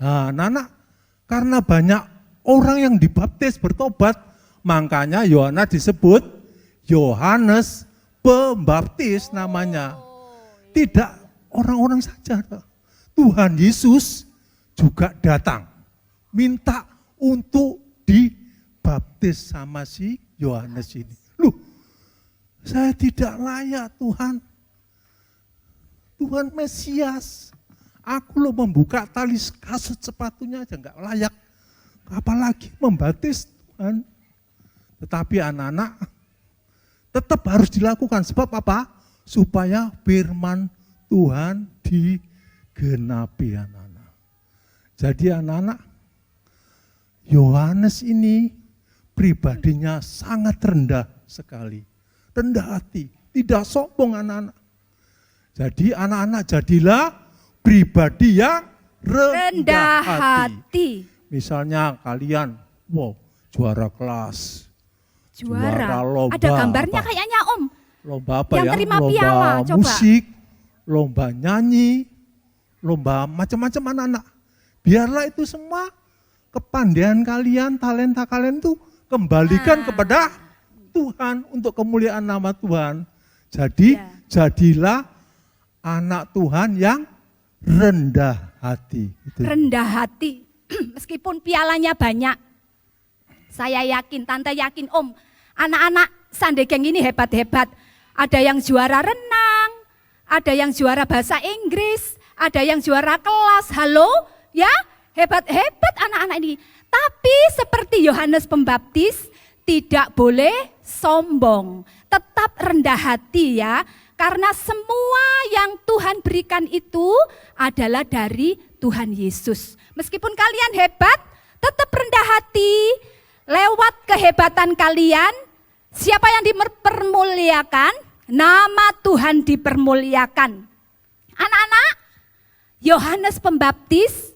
Nah, anak-anak, karena banyak orang yang dibaptis bertobat, makanya Yohanes disebut Yohanes Pembaptis namanya. Tidak orang-orang saja. Tuhan Yesus juga datang, minta untuk dibaptis sama si Yohanes ini. Loh, saya tidak layak Tuhan. Tuhan Mesias. Aku lo membuka tali kasut sepatunya aja enggak layak. Apalagi membaptis Tuhan. Tetapi anak-anak tetap harus dilakukan. Sebab apa? Supaya firman Tuhan digenapi anak-anak. Jadi anak-anak, Yohanes ini pribadinya sangat rendah sekali. Rendah hati, tidak sombong anak-anak. Jadi anak-anak jadilah pribadi yang rendah hati. Misalnya kalian, wow, juara kelas. Juara lomba. Ada gambarnya apa? Kayaknya om. Lomba apa yang ya? Terima Lomba piala, coba. musik, lomba nyanyi, lomba macam-macam anak-anak. Biarlah itu semua kepandaian kalian, talenta kalian itu kembalikan kepada Tuhan untuk kemuliaan nama Tuhan. Jadi jadilah anak Tuhan yang rendah hati. Rendah hati, meskipun pialanya banyak. Saya yakin, tante yakin om, anak-anak Sandegeng ini hebat-hebat. Ada yang juara renang, ada yang juara bahasa Inggris, ada yang juara kelas. Halo, ya hebat-hebat anak-anak ini. Tapi seperti Yohanes Pembaptis, tidak boleh sombong, tetap rendah hati ya. Karena semua yang Tuhan berikan itu adalah dari Tuhan Yesus. Meskipun kalian hebat, tetap rendah hati. Lewat kehebatan kalian, siapa yang dipermuliakan? Nama Tuhan dipermuliakan. Anak-anak, Yohanes Pembaptis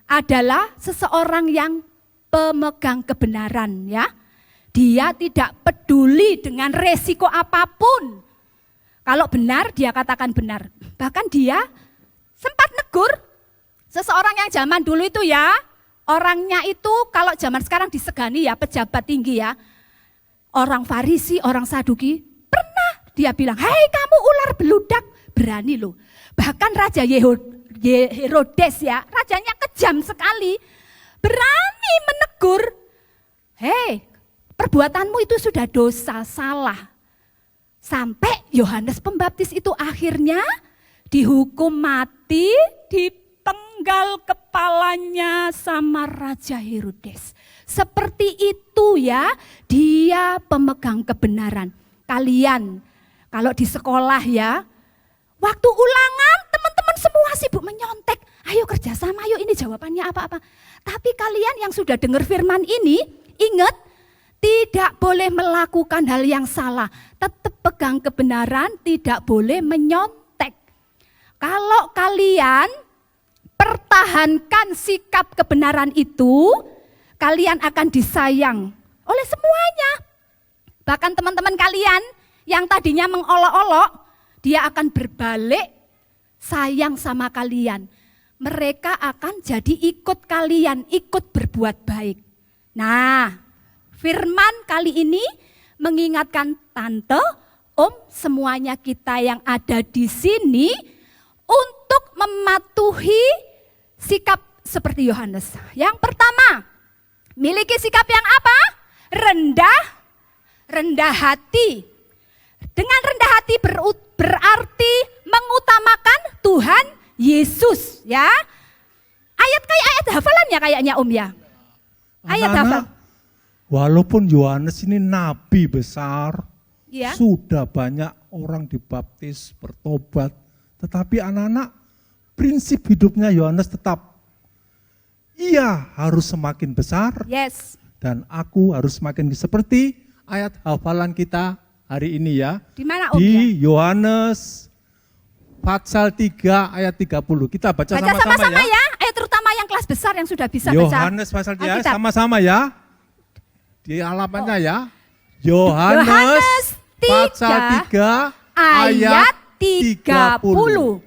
adalah seseorang yang pemegang kebenaran ya. Dia tidak peduli dengan resiko apapun. Kalau benar, dia katakan benar. Bahkan dia sempat negur seseorang yang zaman dulu itu ya, orangnya itu kalau zaman sekarang disegani ya, pejabat tinggi ya. Orang Farisi, orang Saduki, pernah dia bilang, hei kamu ular beludak, berani loh. Bahkan Raja Herodes ya, rajanya kejam sekali, berani menegur, hei perbuatanmu itu sudah dosa, salah. Sampai Yohanes Pembaptis itu akhirnya dihukum mati, dipenggal kepalanya sama Raja Herodes. Seperti itu ya, dia pemegang kebenaran. Kalian kalau di sekolah ya, waktu ulangan teman-teman semua sibuk menyontek. Ayo kerjasama, ayo ini jawabannya apa-apa. Tapi kalian yang sudah dengar firman ini, ingat tidak boleh melakukan hal yang salah. Tetap pegang kebenaran, tidak boleh menyontek. Kalau kalian pertahankan sikap kebenaran itu, kalian akan disayang oleh semuanya. Bahkan teman-teman kalian yang tadinya mengolok-olok, dia akan berbalik sayang sama kalian. Mereka akan jadi ikut kalian, ikut berbuat baik. Nah, firman kali ini mengingatkan tante, om, semuanya kita yang ada di sini untuk mematuhi sikap seperti Yohanes. Yang pertama, miliki sikap yang apa? Rendah hati. Dengan rendah hati berarti mengutamakan Tuhan Yesus ya. Ayat hafalannya kayaknya Om ya. Ayat hafal. Walaupun Yohanes ini nabi besar, Ya. sudah banyak orang dibaptis, bertobat, tetapi anak-anak prinsip hidupnya Yohanes tetap, ia harus semakin besar, Yes. dan aku harus semakin seperti ayat hafalan kita hari ini ya. Di mana Om ya? Di Yohanes pasal 3 ayat 30. Kita baca sama-sama ya. Ayat terutama yang kelas besar yang sudah bisa baca. Yohanes pasal 3 Alkitab. sama-sama ya. Di halamannya ya. Yohanes pasal 3 ayat 30.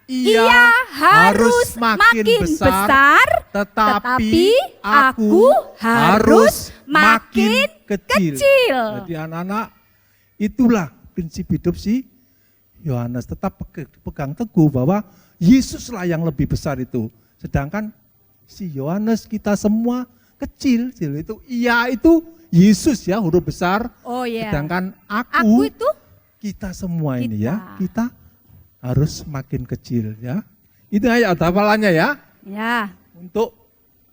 Ia harus makin besar, tetapi aku harus makin kecil. Jadi anak-anak, itulah prinsip hidup si Yohanes, tetap pegang teguh bahwa Yesuslah yang lebih besar itu. Sedangkan si Yohanes kita semua kecil, itu ia itu Yesus ya, huruf besar. Oh ya. Sedangkan Aku itu kita semua ini ya, kita harus makin kecil ya. Itu ayat hafalannya ya. Ya. Untuk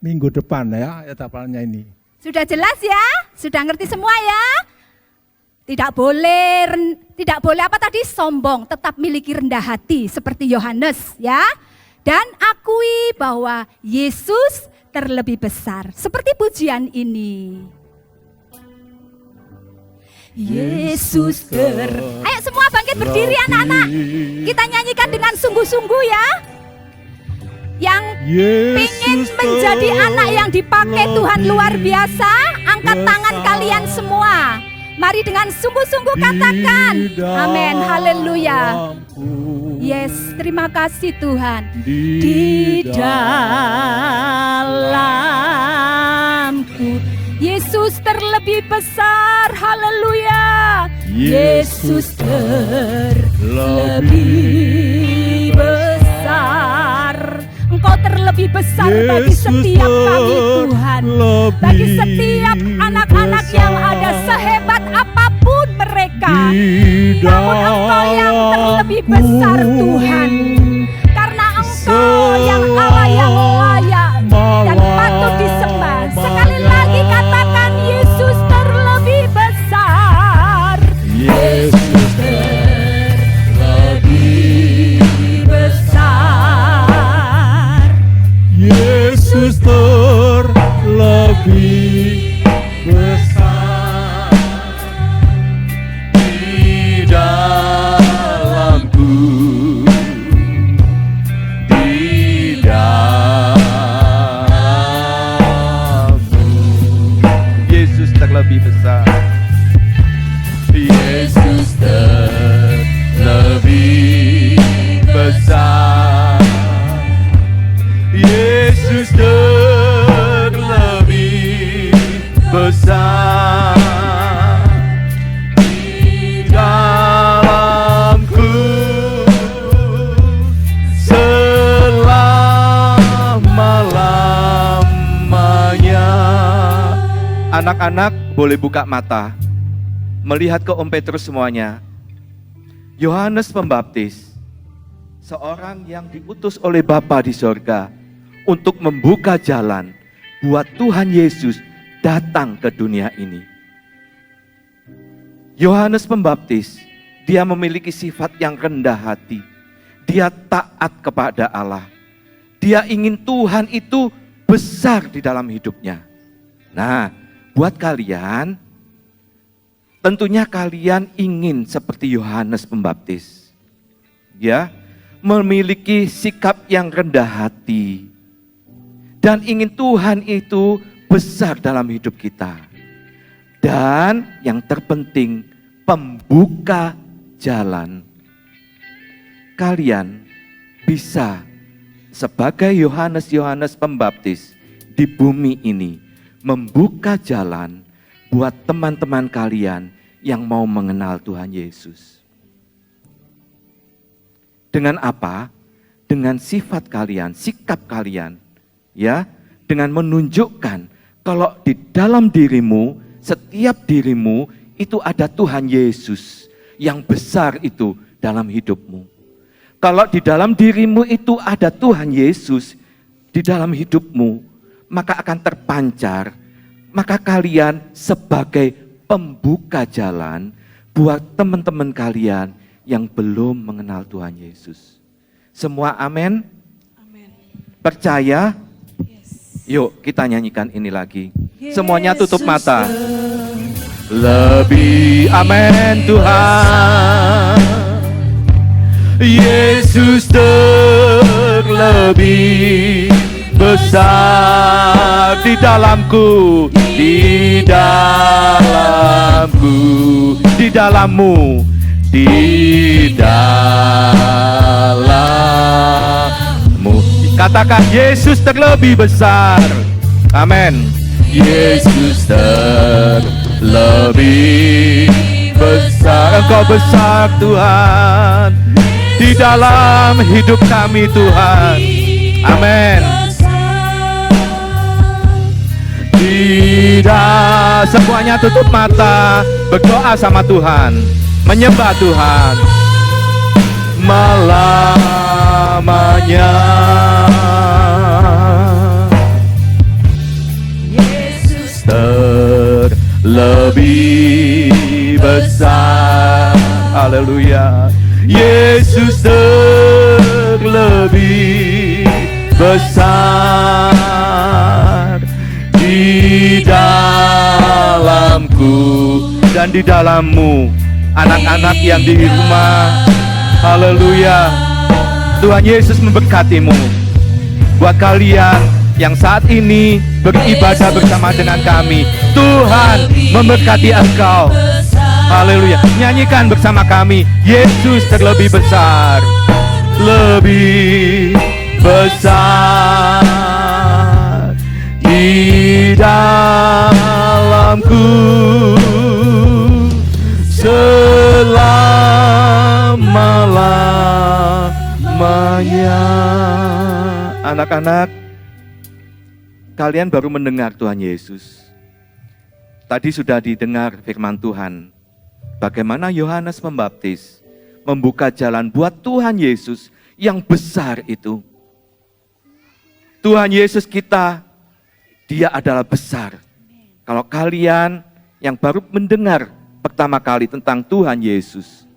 minggu depan ya, ayat hafalannya ini. Sudah jelas ya? Sudah ngerti semua ya? Tidak boleh apa tadi, sombong, tetap miliki rendah hati seperti Yohanes ya. Dan akui bahwa Yesus terlebih besar. Seperti pujian ini. Yesus Ayo semua bangkit berdiri anak-anak. Kita nyanyikan dengan sungguh-sungguh ya. Yang ingin menjadi anak yang dipakai Tuhan luar biasa, angkat tangan kalian semua. Mari dengan sungguh-sungguh katakan, amin, haleluya. Yes, terima kasih Tuhan. Di dalamku Yesus terlebih besar, haleluya. Yesus terlebih besar. Engkau terlebih besar bagi setiap kami Tuhan. Bagi setiap anak-anak yang ada, sehebat apapun mereka. Namun Engkau yang terlebih besar Tuhan. Karena Engkau yang Allah yang layak dan patut disembah. Sekali lagi katakan, Yesus terlebih besar. Yesus terlebih besar. Yesus terlebih besar di dalamku, di dalamku. Yesus terlebih besar. Yesus terlebih besar. Yesus terlebih besar di dalamku selama-lamanya. Anak-anak boleh buka mata, melihat ke Om Petrus semuanya. Yohanes Pembaptis seorang yang diutus oleh Bapa di sorga untuk membuka jalan buat Tuhan Yesus datang ke dunia ini. Yohanes Pembaptis, dia memiliki sifat yang rendah hati. Dia taat kepada Allah. Dia ingin Tuhan itu besar di dalam hidupnya. Nah, buat kalian, tentunya kalian ingin seperti Yohanes Pembaptis. Ya, memiliki sikap yang rendah hati. Dan ingin Tuhan itu besar dalam hidup kita. Dan yang terpenting, pembuka jalan. Kalian bisa sebagai Yohanes Pembaptis di bumi ini membuka jalan buat teman-teman kalian yang mau mengenal Tuhan Yesus. Dengan apa? Dengan sifat kalian, sikap kalian, ya, dengan menunjukkan kalau di dalam dirimu, setiap dirimu itu ada Tuhan Yesus yang besar itu dalam hidupmu. Kalau di dalam dirimu itu ada Tuhan Yesus di dalam hidupmu, maka akan terpancar, maka kalian sebagai pembuka jalan buat teman-teman kalian yang belum mengenal Tuhan Yesus. Semua amin? Amin. Percaya? Yes. Yuk kita nyanyikan ini lagi. Semuanya tutup mata. Lebih amin Tuhan. Yesus terlebih besar di dalamku, di dalamku, di dalammu, di dalammu. Katakan Yesus terlebih besar. Amin. Yesus terlebih besar. Engkau besar Tuhan di dalam hidup kami Tuhan. Amin. Tidak, semuanya tutup mata, berdoa sama Tuhan, menyembah Tuhan melamanya. Yesus terlebih besar. Haleluya. Yesus terlebih besar di dalamku dan di dalammu, anak-anak yang di rumah. Haleluya. Tuhan Yesus memberkatimu. Buat kalian yang saat ini beribadah bersama dengan kami, Tuhan memberkati engkau. Haleluya. Nyanyikan bersama kami, Yesus terlebih besar, lebih besar di dalamku selama-lamanya. Anak-anak, kalian baru mendengar Tuhan Yesus. Tadi sudah didengar firman Tuhan, bagaimana Yohanes Pembaptis membuka jalan buat Tuhan Yesus yang besar itu. Tuhan Yesus kita, Dia adalah besar. Kalau kalian yang baru mendengar pertama kali tentang Tuhan Yesus,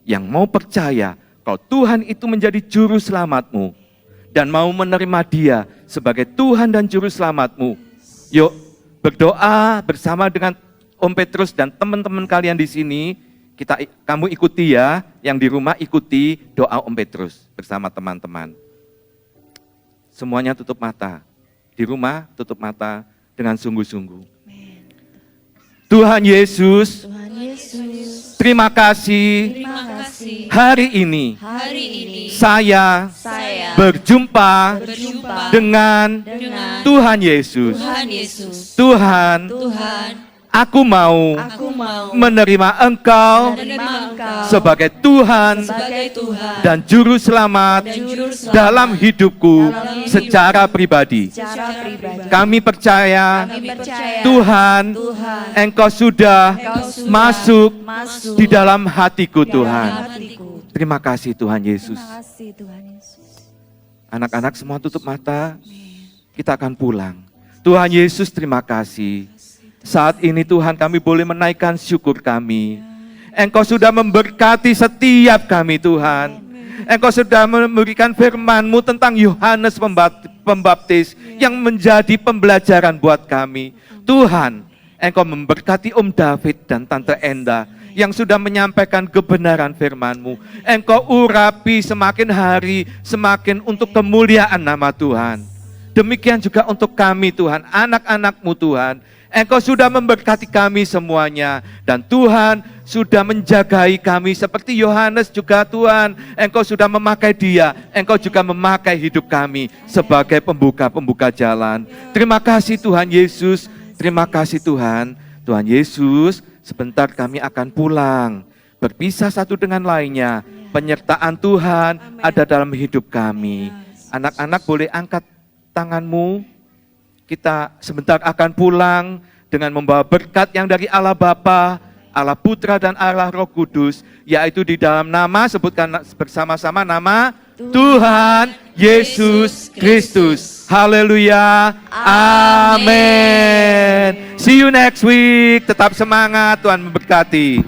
yang mau percaya kalau Tuhan itu menjadi juru selamatmu dan mau menerima Dia sebagai Tuhan dan juru selamatmu, yuk berdoa bersama dengan Om Petrus dan teman-teman kalian di sini. Kamu ikuti ya, yang di rumah ikuti doa Om Petrus bersama teman-teman. Semuanya tutup mata. Di rumah tutup mata dengan sungguh-sungguh. Tuhan Yesus, terima kasih, hari ini saya berjumpa dengan Tuhan Yesus. Tuhan, aku mau menerima Engkau sebagai Tuhan dan Juru Selamat dalam hidupku secara pribadi. Kami percaya Tuhan, Engkau sudah masuk di dalam hatiku Tuhan. Terima kasih Tuhan Yesus. Terima kasih Tuhan Yesus. Anak-anak semua tutup mata. Kita akan pulang. Tuhan Yesus, terima kasih. Saat ini Tuhan, kami boleh menaikkan syukur kami. Engkau sudah memberkati setiap kami Tuhan. Engkau sudah memberikan firman-Mu tentang Yohanes Pembaptis yang menjadi pembelajaran buat kami. Tuhan, Engkau memberkati Om David dan Tante Enda yang sudah menyampaikan kebenaran firman-Mu. Engkau urapi semakin hari, semakin untuk kemuliaan nama Tuhan. Demikian juga untuk kami Tuhan, anak-anak-Mu Tuhan. Engkau sudah memberkati kami semuanya. Dan Tuhan sudah menjagai kami seperti Yohanes juga Tuhan. Engkau sudah memakai dia, Engkau juga memakai hidup kami sebagai pembuka-pembuka jalan. Terima kasih Tuhan Yesus, terima kasih Tuhan. Tuhan Yesus, sebentar kami akan pulang. Berpisah satu dengan lainnya. Penyertaan Tuhan ada dalam hidup kami. Anak-anak boleh angkat tanganmu. Kita sebentar akan pulang dengan membawa berkat yang dari Allah Bapa, Allah Putra dan Allah Roh Kudus, yaitu di dalam nama, sebutkan bersama-sama nama Tuhan Yesus Kristus. Haleluya. Amin. See you next week. Tetap semangat, Tuhan memberkati.